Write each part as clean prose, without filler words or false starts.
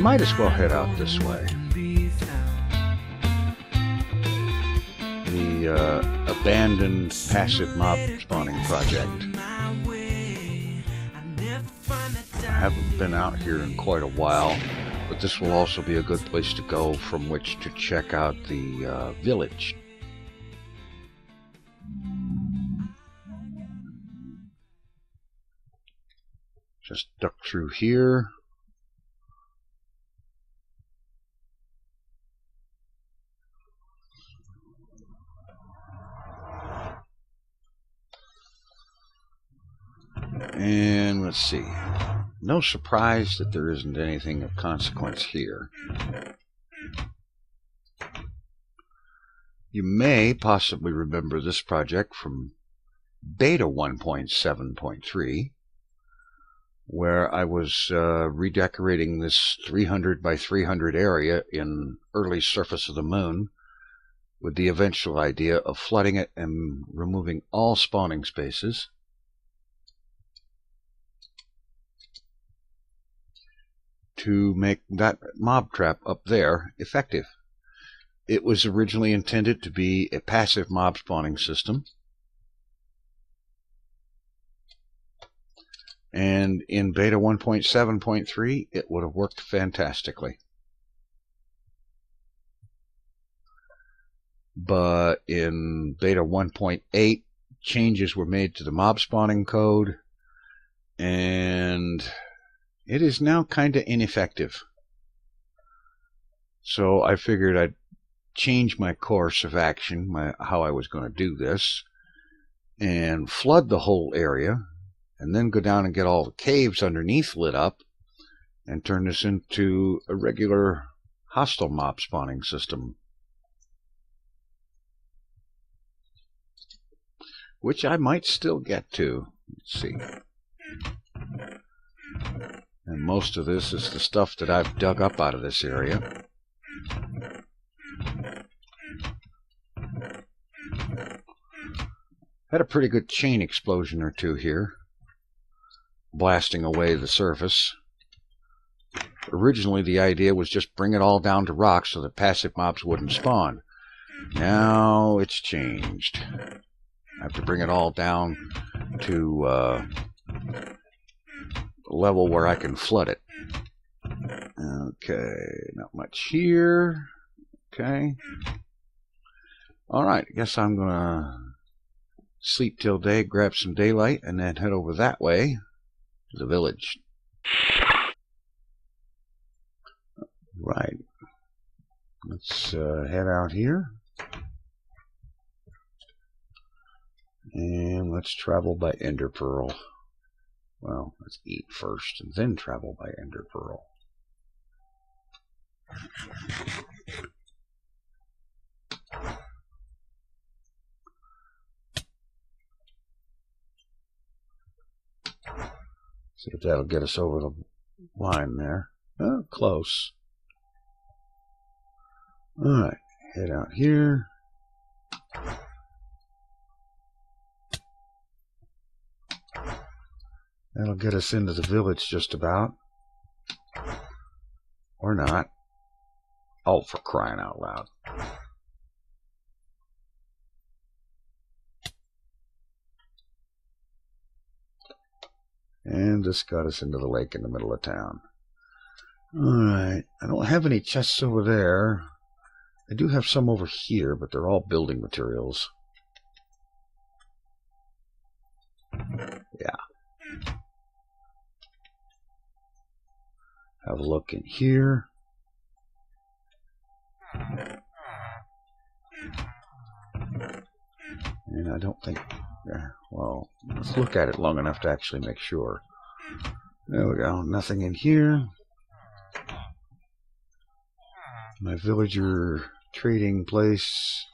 might as well head out this way. The abandoned passive mob spawning project. I haven't been out here in quite a while, but this will also be a good place to go from which to check out the village. Just duck through here. And let's see. No surprise that there isn't anything of consequence here. You may possibly remember this project from Beta 1.7.3, where I was redecorating this 300 by 300 area in early surface of the moon with the eventual idea of flooding it and removing all spawning spaces. To make that mob trap up there effective. It was originally intended to be a passive mob spawning system, and in Beta 1.7.3 it would have worked fantastically. But in Beta 1.8 changes were made to the mob spawning code, and it is now kind of ineffective. So I figured I'd change my course of action, how I was going to do this, and flood the whole area, and then go down and get all the caves underneath lit up, and turn this into a regular hostile mob spawning system. Which I might still get to. Let's see. And most of this is the stuff that I've dug up out of this area. Had a pretty good chain explosion or two here, blasting away the surface. Originally the idea was just bring it all down to rock so that passive mobs wouldn't spawn. Now it's changed. I have to bring it all down to a level where I can flood it. Okay, not much here. Okay. Alright, I guess I'm gonna sleep till day, grab some daylight, and then head over that way to the village. Right. Let's head out here. And let's travel by Ender Pearl. Well, let's eat first and then travel by Ender Pearl. See if that'll get us over the line there. Oh, close. Alright, head out here. That'll get us into the village just about. Or not. Oh, for crying out loud. And this got us into the lake in the middle of town. Alright, I don't have any chests over there. I do have some over here, but they're all building materials. Yeah. Have a look in here. And I don't think... well, let's look at it long enough to actually make sure. There we go. Nothing in here. My villager trading place,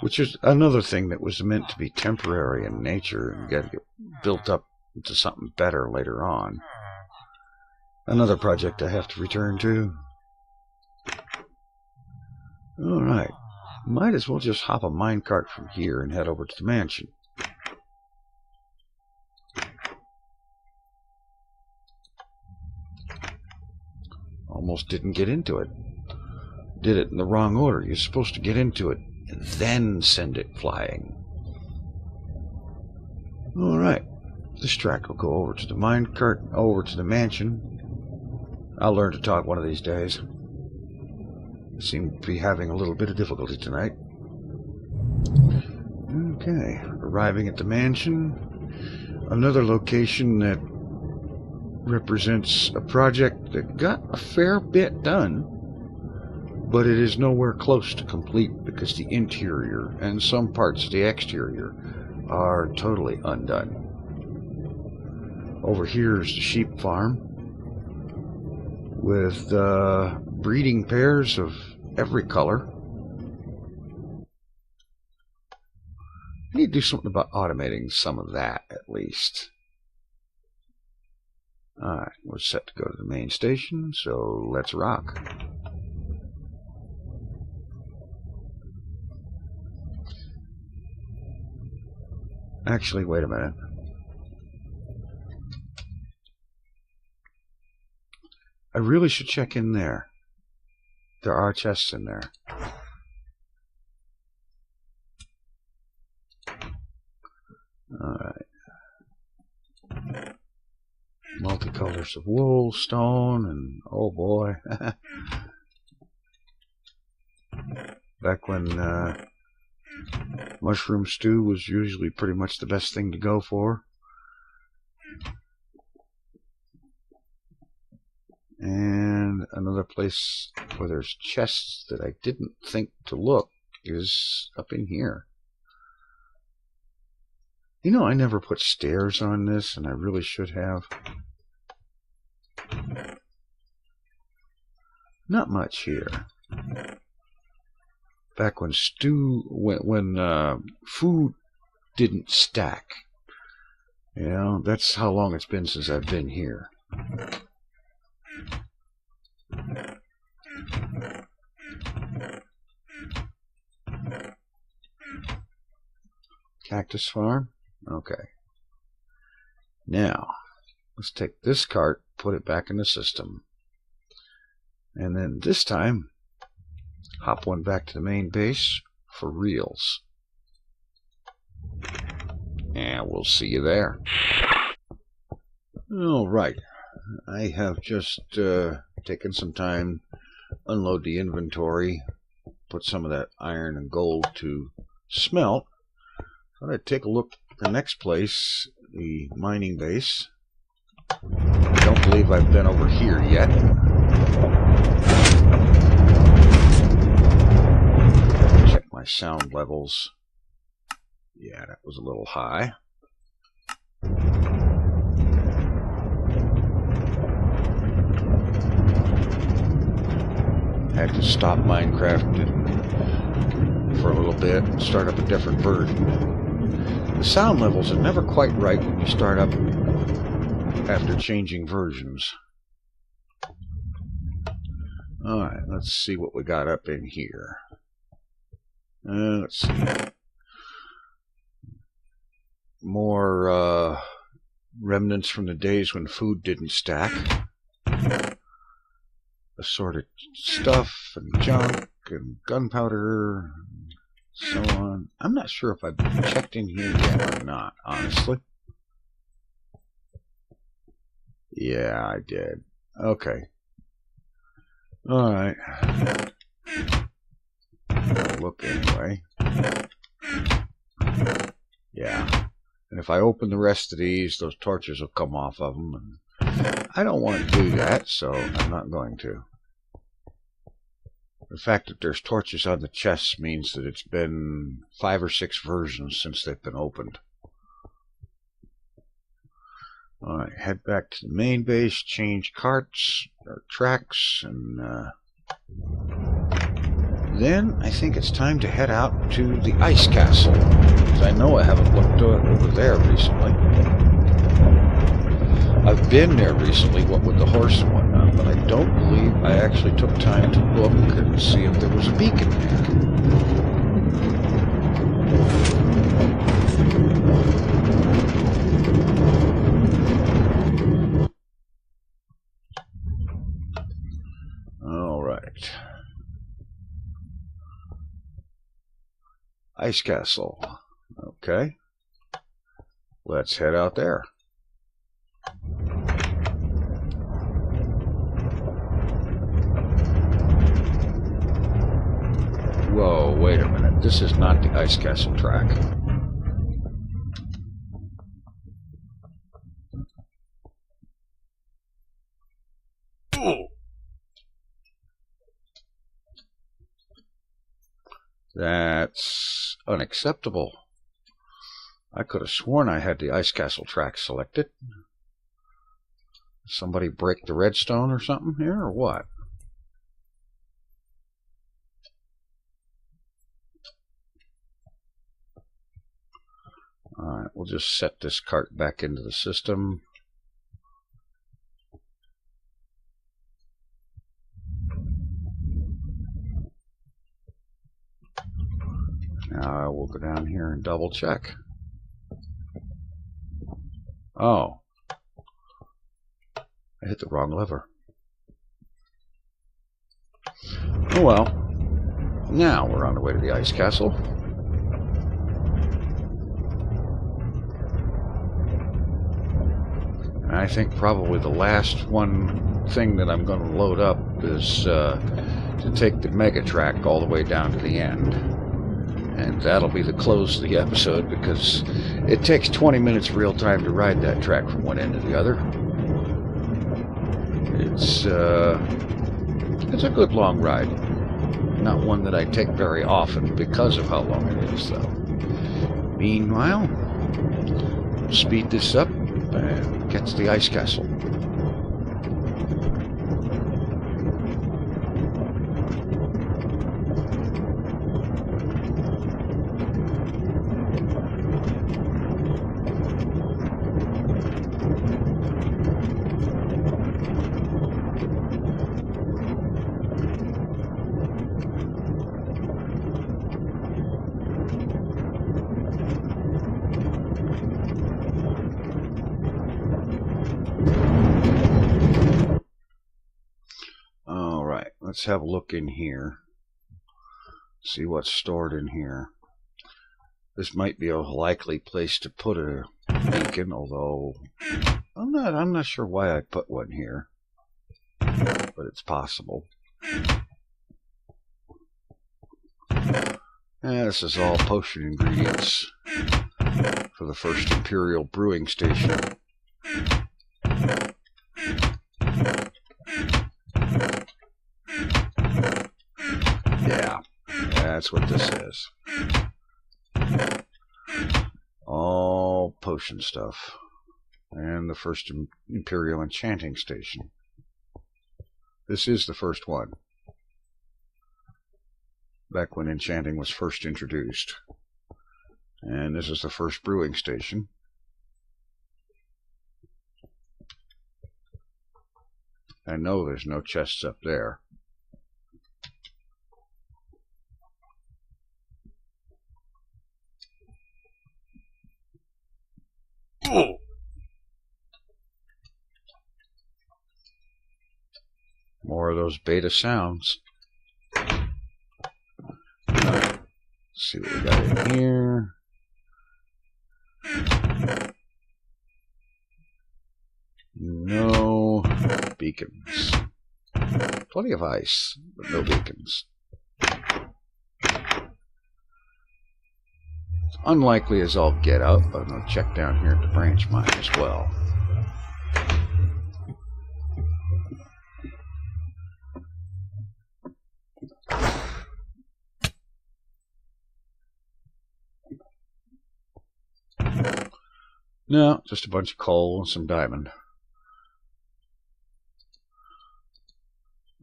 which is another thing that was meant to be temporary in nature and get built up into something better later on. Another project I have to return to. Alright. Might as well just hop a minecart from here and head over to the mansion. almost didn't get into it. Did it in the wrong order. You're supposed to get into it and then send it flying. Alright. This track will go over to the minecart, over to the mansion. I'll learn to talk one of these days. I seem to be having a little bit of difficulty tonight. Okay, arriving at the mansion. Another location that represents a project that got a fair bit done, but it is nowhere close to complete because the interior and some parts of the exterior are totally undone. Over here is the sheep farm with breeding pairs of every color. I need to do something about automating some of that, at least. Alright, we're set to go to the main station, so let's rock. Actually, wait a minute. I really should check in there. There are chests in there. Alright. Multicolors of wool, stone, and oh boy. Back when mushroom stew was usually pretty much the best thing to go for. And another place where there's chests that I didn't think to look is up in here. You know, I never put stairs on this, and I really should have. Not much here. Back when food didn't stack. You know, that's how long it's been since I've been here. Cactus farm? Okay. Now, let's take this cart, put it back in the system. And then this time, hop one back to the main base for reals. And we'll see you there. Alright. I have just taken some time, unload the inventory, put some of that iron and gold to smelt. Thought I'd take a look at the next place, the mining base. I don't believe I've been over here yet. Check my sound levels. Yeah, that was a little high. Had to stop Minecraft for a little bit and start up a different version. The sound levels are never quite right when you start up after changing versions. Alright, let's see what we got up in here. Let's see. More remnants from the days when food didn't stack. Assorted stuff and junk and gunpowder and so on. I'm not sure if I've checked in here yet or not, honestly. Yeah, I did. Okay. Alright. Look anyway. Yeah. And if I open the rest of these, those torches will come off of them. And I don't want to do that, so I'm not going to. The fact that there's torches on the chests means that it's been 5 or 6 versions since they've been opened. Alright, head back to the main base, change carts, or tracks, and then I think it's time to head out to the ice castle, because I know I haven't looked over there recently. I've been there recently, what with the horse and whatnot, but I don't believe I actually took time to look and see if there was a beacon there. Ice Castle. Okay. Let's head out there. Whoa, wait a minute. This is not the Ice Castle track. That's unacceptable. I could have sworn I had the Ice Castle track selected. Somebody break the redstone or something here, or what? Alright, we'll just set this cart back into the system. Now we'll go down here and double check. Oh, I hit the wrong lever. Oh well. Now we're on the way to the Ice Castle. And I think probably the last thing that I'm going to load up is to take the Mega Track all the way down to the end. And that'll be the close of the episode, because it takes 20 minutes real time to ride that track from one end to the other. It's a good long ride. Not one that I take very often because of how long it is, though. Meanwhile, we'll speed this up and get to the Ice Castle. Let's have a look in here. See what's stored in here. This might be a likely place to put a beacon, although I'm not sure why I put one here. But it's possible. This is all potion ingredients for the first Imperial brewing station. Yeah, that's what this is. All potion stuff. And the first Imperial enchanting station. This is the first one. Back when enchanting was first introduced. And this is the first brewing station. I know there's no chests up there. Oh. More of those beta sounds. Let's see what we got in here. No beacons. Plenty of ice, but no beacons. Unlikely as all get out, but I'm going to check down here at the branch mine as well. No, just a bunch of coal and some diamond.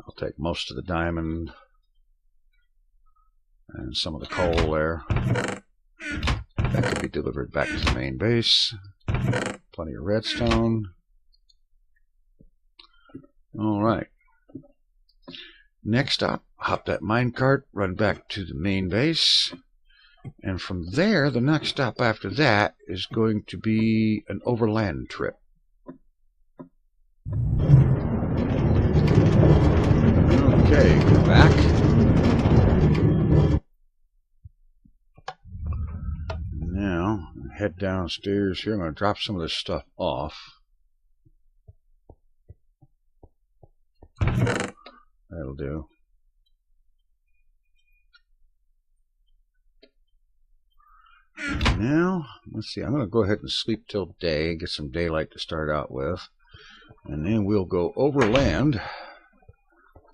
I'll take most of the diamond and some of the coal there. That could be delivered back to the main base. Plenty of redstone. Alright. Next up, hop that minecart, run back to the main base. And from there, the next stop after that is going to be an overland trip. Okay, we're back. head downstairs here. I'm going to drop some of this stuff off. That'll do. Now, let's see. I'm going to go ahead and sleep till day, get some daylight to start out with. And then we'll go overland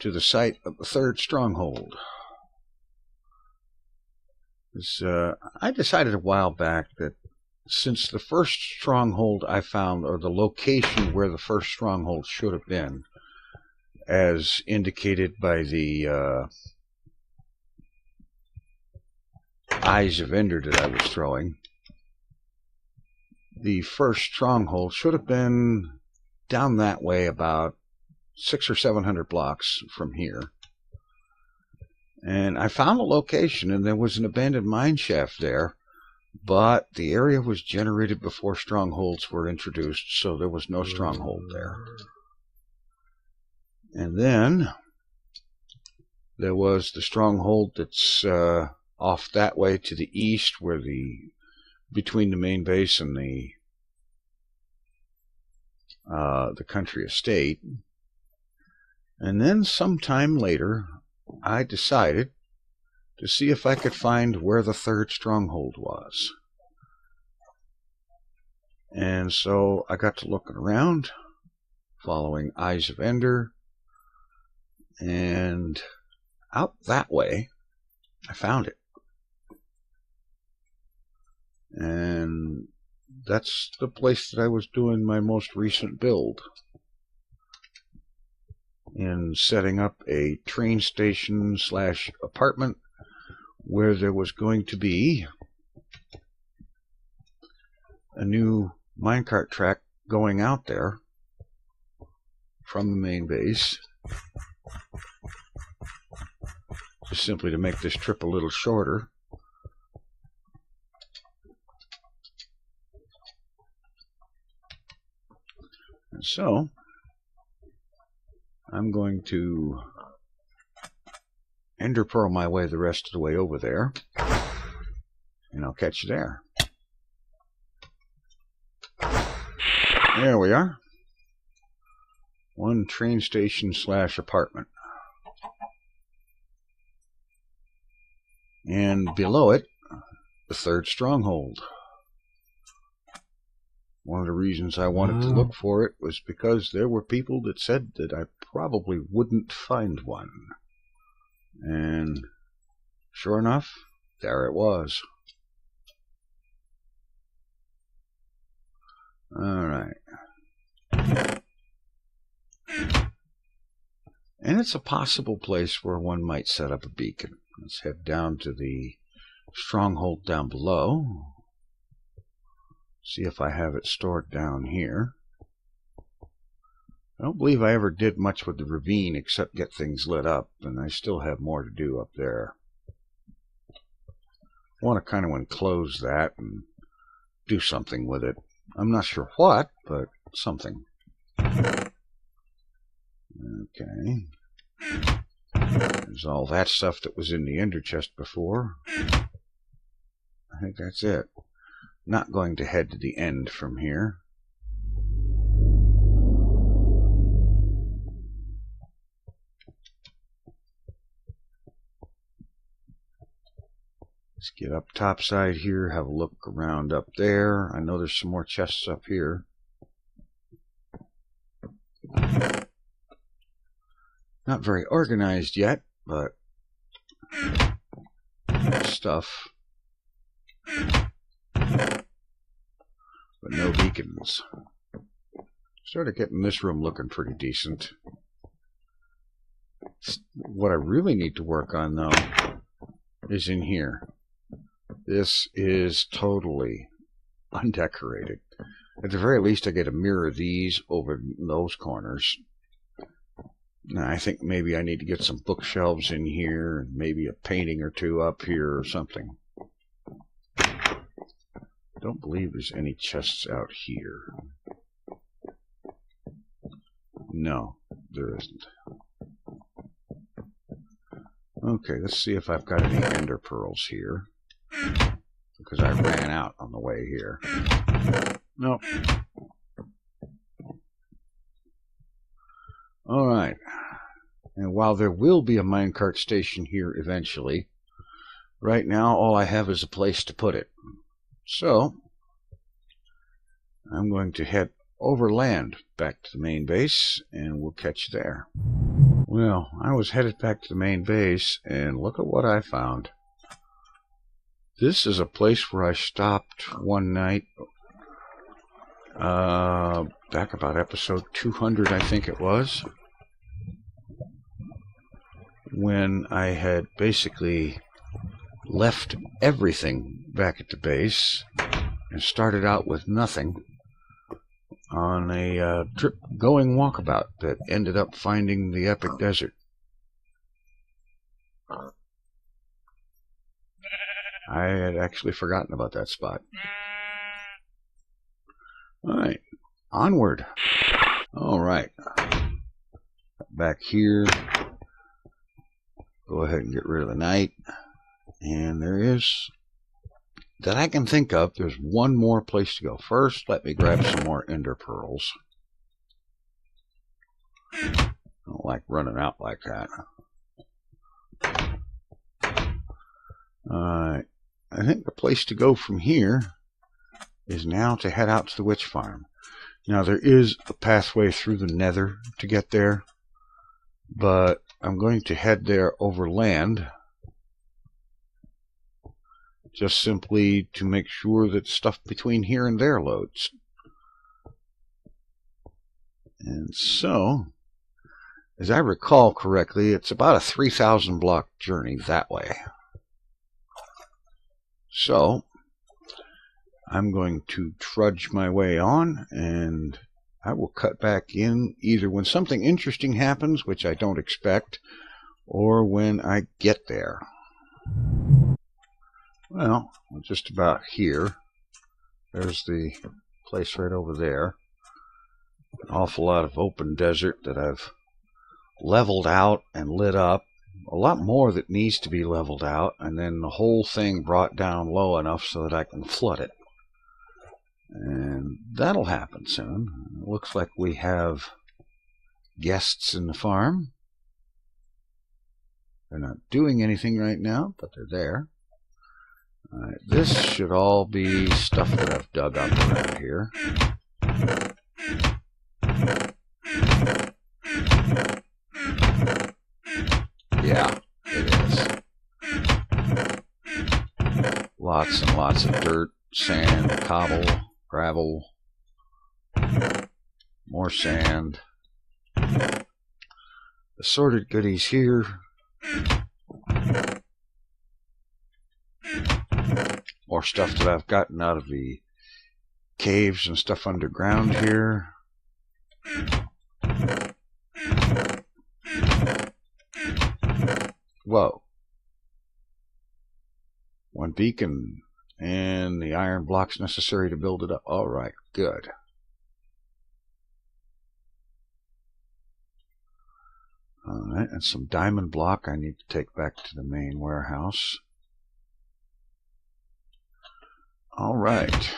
to the site of the third stronghold. I decided a while back that since the first stronghold I found, or the location where the first stronghold should have been, as indicated by the eyes of Ender that I was throwing, the first stronghold should have been down that way about 600 or 700 blocks from here. And I found a location, and there was an abandoned mine shaft there, but the area was generated before strongholds were introduced, so there was no stronghold there. And then there was the stronghold that's off that way to the east, where between the main base and the country estate. And then sometime later, I decided to see if I could find where the third stronghold was. And so I got to looking around, following Eyes of Ender, and out that way, I found it. And that's the place that I was doing my most recent build, in setting up a train station / apartment where there was going to be a new minecart track going out there from the main base, just simply to make this trip a little shorter. And so I'm going to ender pearl my way the rest of the way over there, and I'll catch you there. There we are. One train station / apartment. And below it, the third stronghold. One of the reasons I wanted to look for it was because there were people that said that I probably wouldn't find one. And sure enough, there it was. Alright. And it's a possible place where one might set up a beacon. Let's head down to the stronghold down below. See if I have it stored down here. I don't believe I ever did much with the ravine except get things lit up, and I still have more to do up there. I want to kind of enclose that and do something with it. I'm not sure what, but something. Okay. There's all that stuff that was in the ender chest before. I think that's it. Not going to head to the end from here. Let's get up topside here, have a look around up there. I know there's some more chests up here. Not very organized yet, but stuff. But no beacons. Started getting this room looking pretty decent. What I really need to work on, though, is in here. This is totally undecorated. At the very least, I get a mirror of these over those corners. Now, I think maybe I need to get some bookshelves in here, and maybe a painting or two up here or something. I don't believe there's any chests out here. No, there isn't. Okay, let's see if I've got any ender pearls here. because I ran out on the way here. Nope. Alright. And while there will be a minecart station here eventually, right now all I have is a place to put it. So, I'm going to head overland back to the main base, and we'll catch you there. Well, I was headed back to the main base, and look at what I found. This is a place where I stopped one night, back about episode 200, I think it was, when I had basically left everything back at the base and started out with nothing on a trip going walkabout that ended up finding the epic desert. I had actually forgotten about that spot. Alright, onward. Alright, back here, go ahead and get rid of the night. And there is, that I can think of, there's one more place to go. First, let me grab some more ender pearls. I don't like running out like that. Alright, I think the place to go from here is now to head out to the witch farm. Now, there is a pathway through the nether to get there, but I'm going to head there overland, just simply to make sure that stuff between here and there loads. And so, as I recall correctly, it's about a 3,000 block journey that way. So, I'm going to trudge my way on, and I will cut back in either when something interesting happens, which I don't expect, or when I get there. Well, just about here. There's the place right over there. An awful lot of open desert that I've leveled out and lit up. A lot more that needs to be leveled out, and then the whole thing brought down low enough so that I can flood it. And that'll happen soon. It looks like we have guests in the farm. They're not doing anything right now, but they're there. Alright, this should all be stuff that I've dug up around here. Yeah, it is. Lots and lots of dirt, sand, cobble, gravel, more sand. Assorted goodies here. More stuff that I've gotten out of the caves and stuff underground here. Whoa. One beacon and the iron blocks necessary to build it up. Alright, good. Alright, and some diamond block I need to take back to the main warehouse. Alright,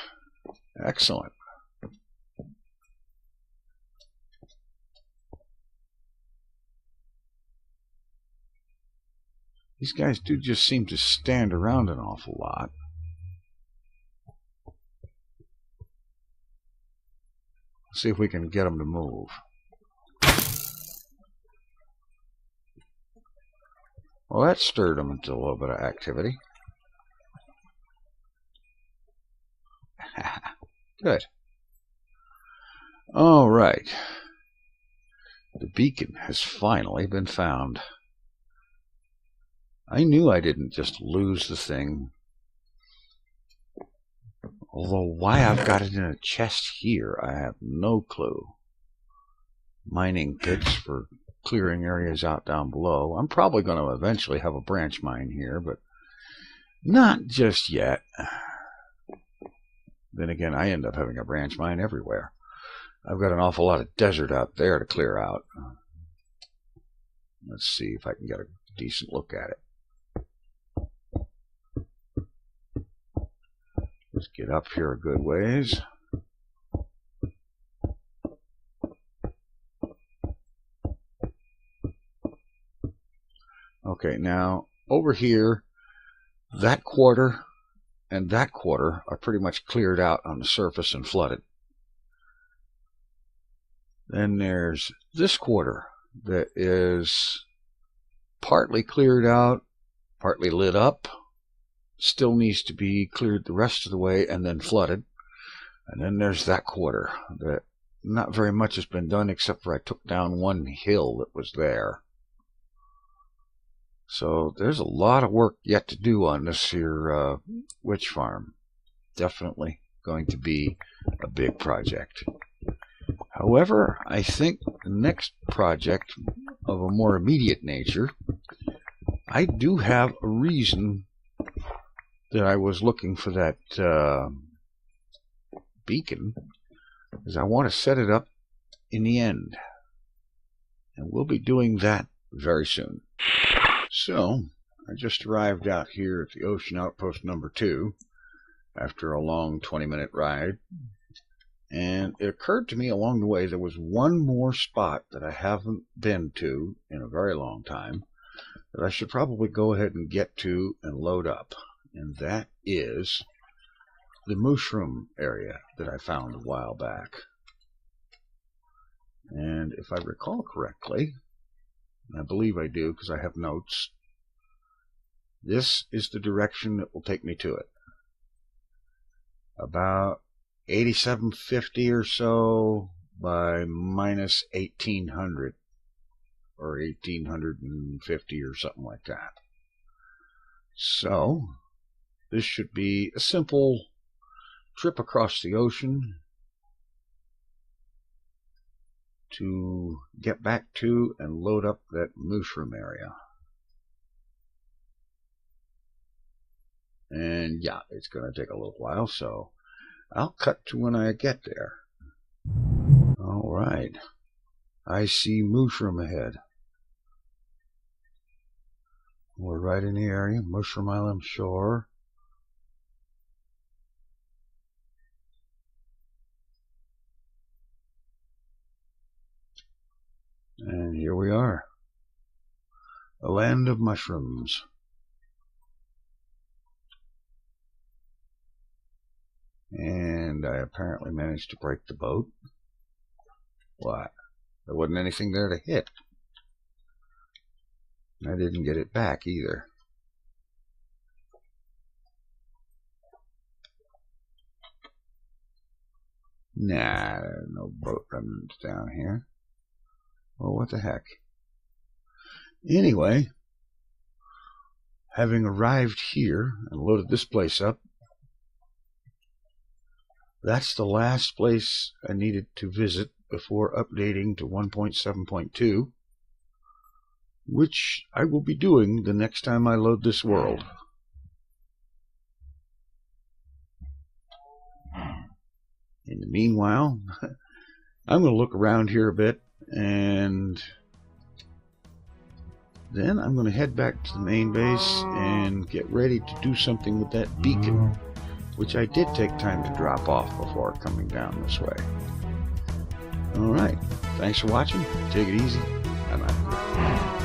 excellent. These guys do just seem to stand around an awful lot. Let's see if we can get them to move. Well, that stirred them into a little bit of activity. Good. All right. The beacon has finally been found. I knew I didn't just lose the thing. Although why I've got it in a chest here, I have no clue. Mining picks for clearing areas out down below. I'm probably going to eventually have a branch mine here, but not just yet. Then again, I end up having a branch mine everywhere. I've got an awful lot of desert out there to clear out. Let's see if I can get a decent look at it. get up here a good ways. Okay, now over here, that quarter and that quarter are pretty much cleared out on the surface and flooded. Then there's this quarter that is partly cleared out, partly lit up, still needs to be cleared the rest of the way and then flooded. And then there's that quarter that not very much has been done except for I took down one hill that was there. So there's a lot of work yet to do on this here witch farm. Definitely going to be a big project. However, I think the next project of a more immediate nature, I do have a reason that I was looking for that beacon, is I want to set it up in the end. And we'll be doing that very soon. So, I just arrived out here at the Ocean Outpost number 2 after a long 20-minute ride. And it occurred to me along the way there was one more spot that I haven't been to in a very long time that I should probably go ahead and get to and load up. And that is the mushroom area that I found a while back. And if I recall correctly, and I believe I do because I have notes, this is the direction that will take me to it. About 8750 or so by minus 1800 or 1850 or something like that. So this should be a simple trip across the ocean to get back to and load up that mushroom area. And yeah, it's going to take a little while, so I'll cut to when I get there. All right. I see mushroom ahead. We're right in the area, Mushroom Island shore. And here we are. A land of mushrooms. And I apparently managed to break the boat. What? There wasn't anything there to hit. I didn't get it back either. Nah, there's no boat remnants down here. Well, what the heck? Anyway, having arrived here and loaded this place up, that's the last place I needed to visit before updating to 1.7.2, which I will be doing the next time I load this world. In the meanwhile, I'm going to look around here a bit, and then I'm going to head back to the main base and get ready to do something with that beacon, which I did take time to drop off before coming down this way. Alright, thanks for watching. Take it easy. I'm out.